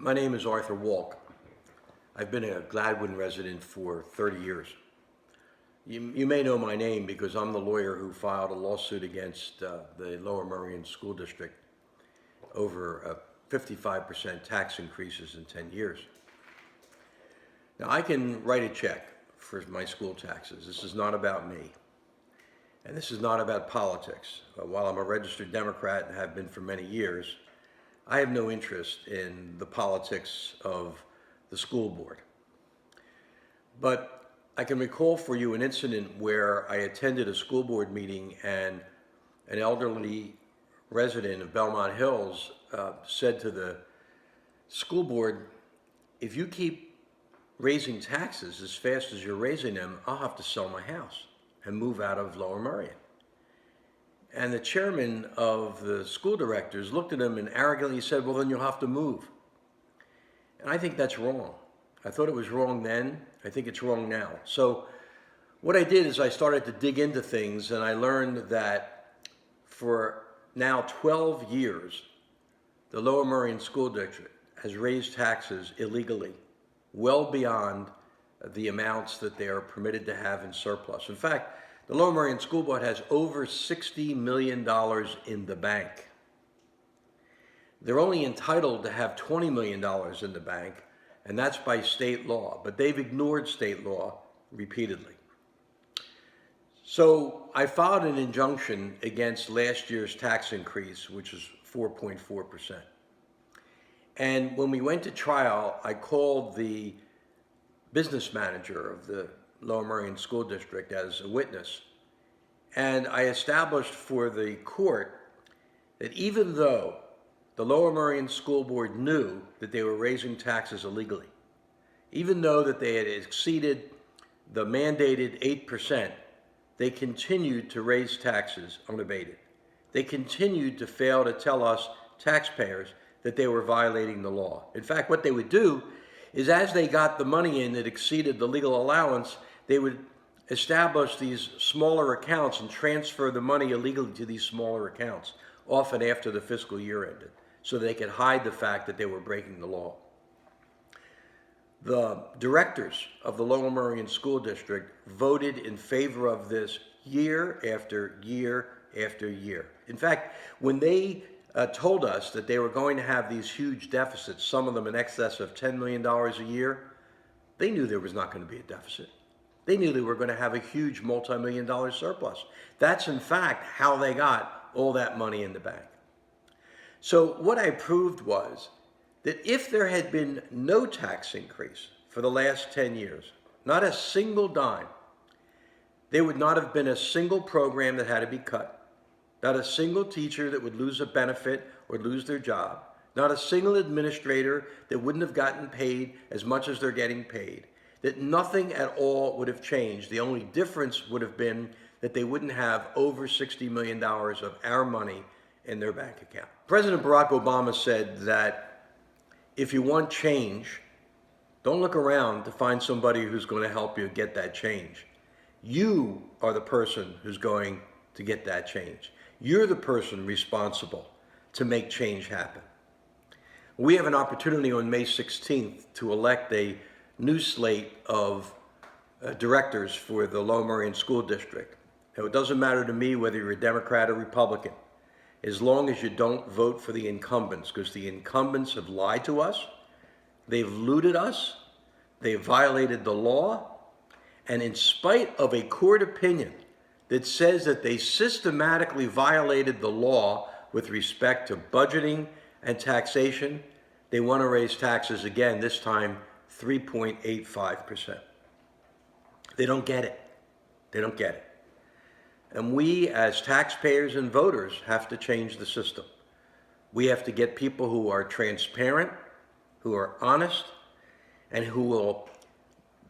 My name is Arthur Wolk. I've been a Gladwin resident for 30 years. You may know my name because I'm the lawyer who filed a lawsuit against the Lower Merion School District over 55% tax increases in 10 years. Now, I can write a check for my school taxes. This is not about me. And this is not about politics. While I'm a registered Democrat and have been for many years, I have no interest in the politics of the school board. But I can recall for you an incident where I attended a school board meeting and an elderly resident of Belmont Hills said to the school board, if you keep raising taxes as fast as you're raising them, I'll have to sell my house and move out of Lower Merion. And the chairman of the school directors looked at him and arrogantly said, well, then you'll have to move. And I think that's wrong. I thought it was wrong then. I think it's wrong now. So what I did is I started to dig into things, and I learned that for now 12 years, the Lower Merion School District has raised taxes illegally, well beyond the amounts that they are permitted to have in surplus. In fact, the Lower Merion School Board has over $60 million in the bank. They're only entitled to have $20 million in the bank, and that's by state law, but they've ignored state law repeatedly. So I filed an injunction against last year's tax increase, which is 4.4%. And when we went to trial, I called the business manager of the Lower Merion School District as a witness. And I established for the court that even though the Lower Merion School Board knew that they were raising taxes illegally, even though that they had exceeded the mandated 8%, they continued to raise taxes unabated. They continued to fail to tell us taxpayers that they were violating the law. In fact, what they would do is as they got the money in that exceeded the legal allowance, they would establish these smaller accounts and transfer the money illegally to these smaller accounts, often after the fiscal year ended, so they could hide the fact that they were breaking the law. The directors of the Lower Merion School District voted in favor of this year after year after year. In fact, when they told us that they were going to have these huge deficits, some of them in excess of $10 million a year, they knew there was not going to be a deficit. They knew they were going to have a huge multi-million-dollar surplus. That's in fact how they got all that money in the bank. So what I proved was that if there had been no tax increase for the last 10 years, not a single dime, there would not have been a single program that had to be cut, not a single teacher that would lose a benefit or lose their job, not a single administrator that wouldn't have gotten paid as much as they're getting paid, that nothing at all would have changed. The only difference would have been that they wouldn't have over $60 million of our money in their bank account. President Barack Obama said that if you want change, don't look around to find somebody who's going to help you get that change. You are the person who's going to get that change. You're the person responsible to make change happen. We have an opportunity on May 16th to elect a new slate of directors for the Lower Merion School District. Now, it doesn't matter to me whether you're a Democrat or Republican, as long as you don't vote for the incumbents, because the incumbents have lied to us, they've looted us, they've violated the law, and in spite of a court opinion that says that they systematically violated the law with respect to budgeting and taxation, they want to raise taxes again, this time 3.85%. They don't get it. They don't get it. And we as taxpayers and voters have to change the system. We have to get people who are transparent, who are honest, and who will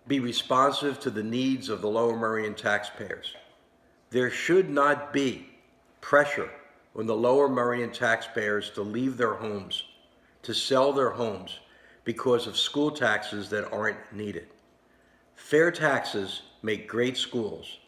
be responsive to the needs of the Lower Merion taxpayers. There should not be pressure on the Lower Merion taxpayers to leave their homes, to sell their homes because of school taxes that aren't needed. Fair taxes make great schools.